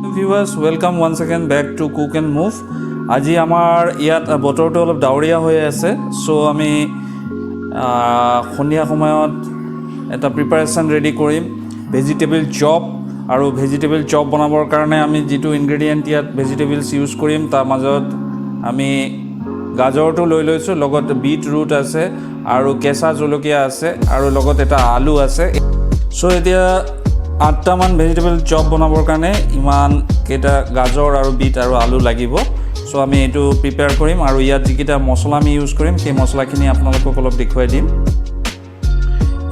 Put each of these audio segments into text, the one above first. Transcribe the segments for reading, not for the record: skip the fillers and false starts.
Viewers, welcome once again back to Cook and Move. আজি আমাৰ ইয়াত বতৰটো অলপ ডাৱৰীয়া হৈ আছে, সো আমি সন্ধিয়া সময়ত এটা প্ৰিপাৰেচন ৰেডি কৰিম ভেজিটেবল চপ আৰু ভেজিটেবল চপ বনাবৰ কাৰণে আমি যেটো ইনগ্ৰেডিয়েন্ট ইয়াত ভেজিটেবলছ ইউজ কৰিম তাৰ মাজত আমি গাজৰটো লৈ লৈছো, লগত বিট ৰুট আছে আৰু কেঁচা জলকীয়া আছে আৰু লগত এটা আলু আছে। সো এতিয়া 8টা মান ভেজিটেবল চপ বনাবৰ কাৰণে ইমান কেটা গাজৰ আৰু বিট আৰু আলু লাগিব। সো আমি এটো প্ৰিপেয়াৰ কৰিম আৰু ইয়াত যিকিটা মছলা আমি ইউজ কৰিম সেই মছলাখিনি আপোনালোকক অলপ দেখুৱাই দিম।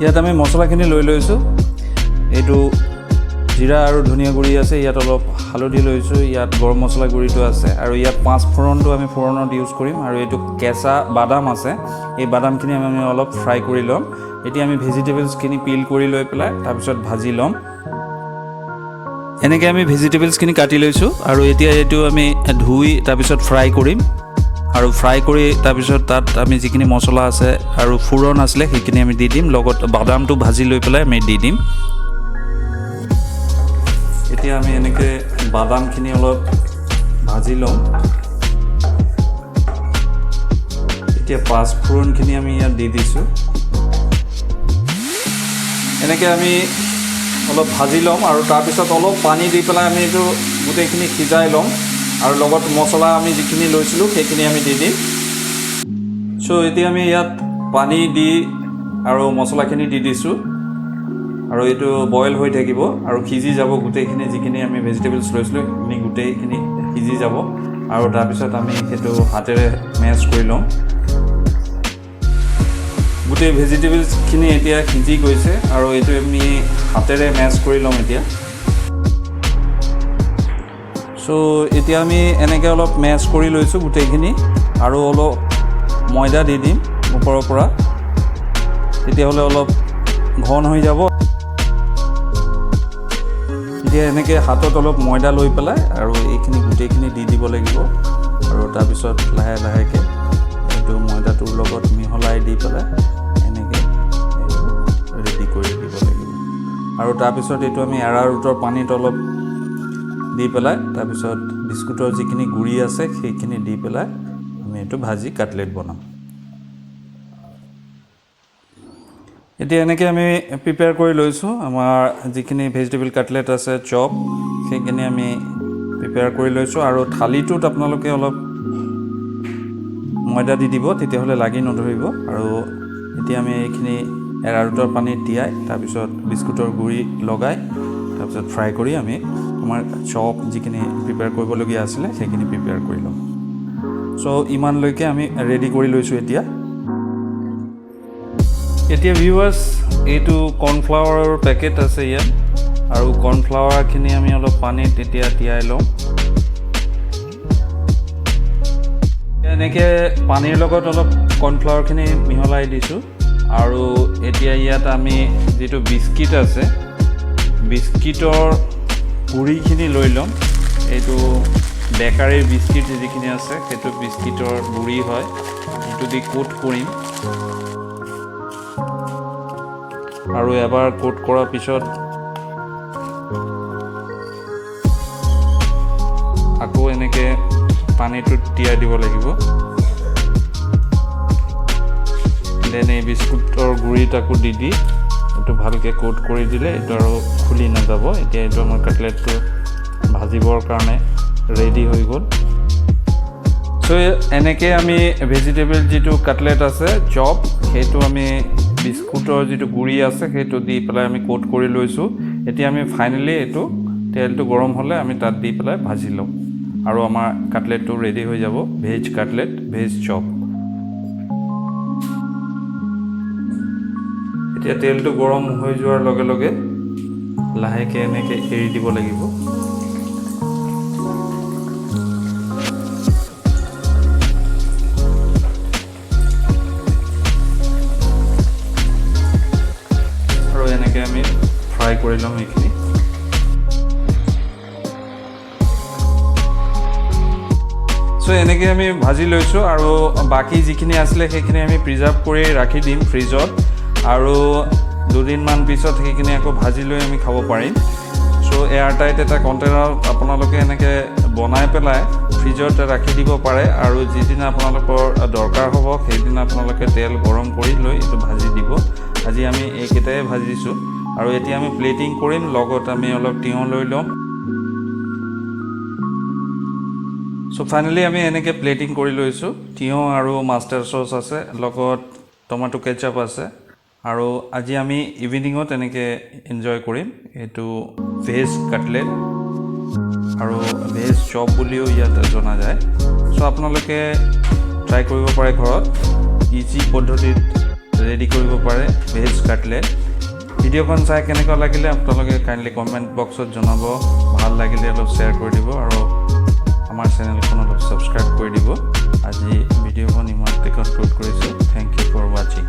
ইয়াত আমি মছলাখিনি লৈ লৈছো, এটো জিৰা আৰু ধনিয়া গুড়ি আছে, ইয়াত অলপ হালধি লৈছো, ইয়াত গৰম মছলা গুড়িটো আছে আৰু ইয়াত 5 ফোৰণটো আমি ফোৰণত ইউজ কৰিম আৰু এটো কেঁচা বাদাম আছে, এই বাদামখিনি আমি অলপ ফ্ৰাই কৰি লম। এতিয়া আমি ভেজিটেবলছখিনি পিল কৰি লৈ পেলাই তাৰ পিছত ভাজি লম। এনেকৈ আমি ভেজিটেবলছখিনি কাটি লৈছোঁ আৰু এতিয়া এইটো আমি ধুই তাৰপিছত ফ্ৰাই কৰিম আৰু ফ্ৰাই কৰি তাৰপিছত তাত আমি যিখিনি মছলা আছে আৰু ফোৰণ আছিলে সেইখিনি আমি দি দিম, লগত বাদামটো ভাজি লৈ পেলাই আমি দি দিম। এতিয়া আমি এনেকৈ বাদামখিনি অলপ ভাজি লম। এতিয়া 5 ফোৰণখিনি আমি ইয়াত দি দিছোঁ। এনেকৈ আমি অলপ ভাজি লম আৰু তাৰপিছত অলপ পানী দি পেলাই আমি এইটো গোটেইখিনি সিজাই লম আৰু লগত মছলা আমি যিখিনি লৈছিলোঁ সেইখিনি আমি দি দিম। সো এতিয়া আমি ইয়াত পানী দি আৰু মছলাখিনি দি দিছোঁ আৰু এইটো বইল হৈ থাকিব আৰু সিজি যাব গোটেইখিনি, যিখিনি আমি ভেজিটেবলছ লৈছিলোঁ সেইখিনি গোটেইখিনি সিজি যাব আৰু তাৰপিছত আমি সেইটো হাতেৰে মেছ কৰি ল'ম। গোটেই ভেজিটেবলছখিনি এতিয়া সিজি গৈছে আৰু এইটো আমি হাতেৰে মেছ কৰি ল'ম এতিয়া। সো এতিয়া আমি এনেকৈ অলপ মেছ কৰি লৈছোঁ গোটেইখিনি আৰু অলপ ময়দা দি দিম ওপৰৰ পৰা, তেতিয়াহ'লে অলপ ঘন হৈ যাব। এতিয়া এনেকৈ হাতত অলপ ময়দা লৈ পেলাই আৰু এইখিনি গোটেইখিনি দি দিব লাগিব আৰু তাৰপিছত লাহে লাহেকৈ এইটো ময়দাটোৰ লগত মিহলাই দি পেলাই এনেকৈ ৰেডি কৰি দিব লাগিব আৰু তাৰপিছত এইটো আমি এৰাৰুটৰ পানীত অলপ দি পেলাই তাৰপিছত বিস্কুটৰ যিখিনি গুড়ি আছে সেইখিনি দি পেলাই আমি এইটো ভাজি কাটলেট বনাম। এতিয়া এনেকৈ আমি প্ৰিপেয়াৰ কৰি লৈছোঁ আমাৰ যিখিনি ভেজিটেবল কাটলেট আছে চপ সেইখিনি আমি প্ৰিপেয়াৰ কৰি লৈছোঁ আৰু থালিটোত আপোনালোকে অলপ ময়দা দি দিব, তেতিয়াহ'লে লাগি নধৰিব। আৰু এতিয়া আমি এইখিনি এৰাৰুটৰ পানীত তিয়াই তাৰপিছত বিস্কুটৰ গুড়ি লগাই তাৰপিছত ফ্ৰাই কৰি আমি আমাৰ চপ যিখিনি প্ৰিপেয়াৰ কৰিবলগীয়া আছিলে সেইখিনি প্ৰিপেয়াৰ কৰি ল'ম। সো ইমানলৈকে আমি ৰেডি কৰি লৈছোঁ এতিয়া। এতিয়া ভিউৱাৰ্ছ, এইটো কৰ্ণফ্লাৱাৰৰ পেকেট আছে ইয়াত আৰু কৰ্ণফ্লাৱাৰখিনি আমি অলপ পানীত এতিয়া তিয়াই ল'ম। এনেকৈ পানীৰ লগত অলপ কৰ্ণফ্লাৱাৰখিনি মিহলাই দিছোঁ আৰু এতিয়া ইয়াত আমি যিটো বিস্কিট আছে বিস্কিটৰ গুড়িখিনি লৈ ল'ম। এইটো বেকাৰীৰ বিস্কিট যিখিনি আছে সেইটো বিস্কিটৰ গুড়ি হয়, সেইটো দি কোট কৰিম আৰু এবাৰ কোট কৰাৰ পিছত আকৌ এনেকৈ পানীটোত তিয়াই দিব লাগিব। দেন এই বিস্কুটৰ গুড়িত আকৌ দি এইটো ভালকৈ কোট কৰি দিলে এইটো আৰু খুলি নাযাব। এতিয়া এইটো আমাৰ কাটলেটটো ভাজিবৰ কাৰণে ৰেডি হৈ গ'ল। সো এনেকৈ আমি ভেজিটেবল যিটো কাটলেট আছে চপ সেইটো আমি বিস্কুটৰ যিটো গুড়ি আছে সেইটো দি পেলাই আমি কোট কৰি লৈছোঁ। এতিয়া আমি ফাইনেলি এইটো তেলটো গৰম হ'লে আমি তাত দি পেলাই ভাজি লওঁ আৰু আমাৰ কাটলেটটো ৰেডি হৈ যাব, ভেজ কাটলেট, ভেজ চপ। এতিয়া তেলটো গৰম হৈ যোৱাৰ লগে লগে লাহেকৈ এনেকৈ এৰি দিব লাগিব। আৰু এনেকৈ আমি ফ্ৰাই কৰি ল'ম এইখিনি। সো এনেকৈ আমি ভাজি লৈছোঁ আৰু বাকী যিখিনি আছিলে সেইখিনি আমি প্ৰিজাৰ্ভ কৰি ৰাখি দিম ফ্ৰিজত আৰু 2 দিনমান পিছত সেইখিনি আকৌ ভাজি লৈ আমি খাব পাৰিম। সো এয়াৰ টাইট এটা কণ্টেইনাৰত আপোনালোকে এনেকৈ বনাই পেলাই ফ্ৰিজত ৰাখি দিব পাৰে আৰু যিদিনা আপোনালোকৰ দৰকাৰ হ'ব সেইদিনা আপোনালোকে তেল গৰম কৰি লৈ এইটো ভাজি দিব। আজি আমি এইকেইটাই ভাজিছোঁ আৰু এতিয়া আমি প্লেটিং কৰিম। লগত আমি অলপ তিয়ঁহ লৈ ল'ম। চ' ফাইনেলি আমি এনেকৈ প্লেটিং কৰি লৈছোঁ। তিয়ঁহ আৰু মাষ্টাৰ্ড চচ আছে, লগত টমেটো কেচাপ আছে আৰু আজি আমি ইভিনিঙত এনেকৈ এনজয় কৰিম। এইটো ভেজ কাটলেট আৰু ভেজ চপ বুলিও ইয়াত জনা যায়। চ' আপোনালোকে ট্ৰাই কৰিব পাৰে ঘৰত, ইজি পদ্ধতিত ৰেডি কৰিব পাৰে ভেজ কাটলেট। ভিডিঅ'খন চাই কেনেকুৱা লাগিলে আপোনালোকে কাইণ্ডলি কমেণ্ট বক্সত জনাব। ভাল লাগিলে অলপ শ্বেয়াৰ কৰি দিব আৰু আমাৰ চেনেলখন অলপ ছাবস্ক্ৰাইব কৰি দিব। আজি ভিডিঅ'খন ইমানতে কনক্লুড কৰিছোঁ। থেংক ইউ ফৰ ৱাচিং।